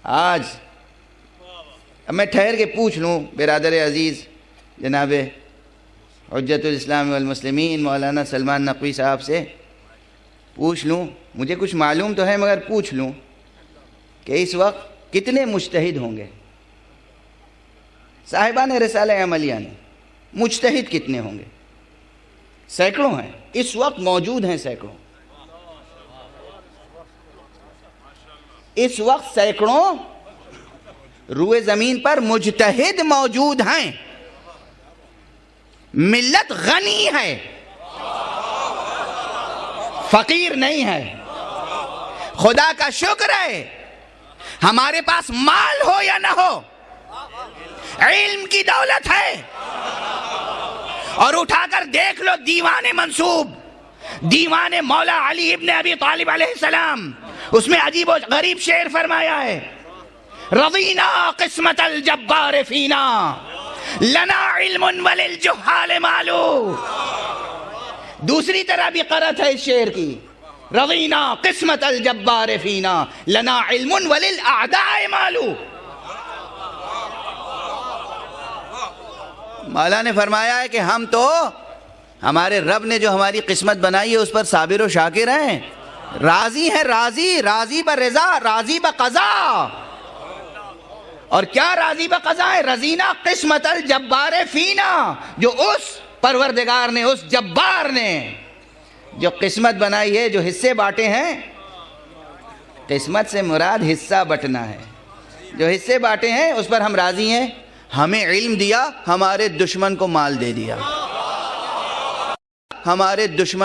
آج اب میں ٹھہر کے پوچھ لوں برادر عزیز جناب حجت الاسلام والمسلمین مولانا سلمان نقوی صاحب سے پوچھ لوں، مجھے کچھ معلوم تو ہے مگر پوچھ لوں کہ اس وقت کتنے مجتہد ہوں گے صاحبان رسالہ عملیہ نے؟ مجتہد کتنے ہوں گے؟ سینکڑوں ہیں، اس وقت موجود ہیں سینکڑوں، اس وقت سینکڑوں روئے زمین پر مجتہد موجود ہیں۔ ملت غنی ہے، فقیر نہیں ہے۔ خدا کا شکر ہے ہمارے پاس مال ہو یا نہ ہو، علم کی دولت ہے۔ اور اٹھا کر دیکھ لو دیوان منصوب، دیوان مولا علی ابن ابی طالب علیہ السلام، اس میں عجیب و غریب شعر فرمایا ہے، رضینا قسمت الجبار فینا لنا علم وللجہال مالو۔ دوسری طرح بھی قرأت ہے اس شعر کی، رضینا قسمت الجبار فینا لنا علم وللاعداء مالو۔ مولا نے فرمایا ہے کہ ہم تو ہمارے رب نے جو ہماری قسمت بنائی ہے اس پر صابر و شاکر ہیں، راضی ہیں، راضی برضا، راضی بقضا۔ اور کیا راضی بقضا ہے؟ رضینا قسمت الجبار فینا، جو اس پروردگار نے، اس جبار نے جو قسمت بنائی ہے، جو حصے بانٹے ہیں، قسمت سے مراد حصہ بٹنا ہے، جو حصے بانٹے ہیں اس پر ہم راضی ہیں۔ ہمیں علم دیا، ہمارے دشمن کو مال دے دیا، ہمارے دشمن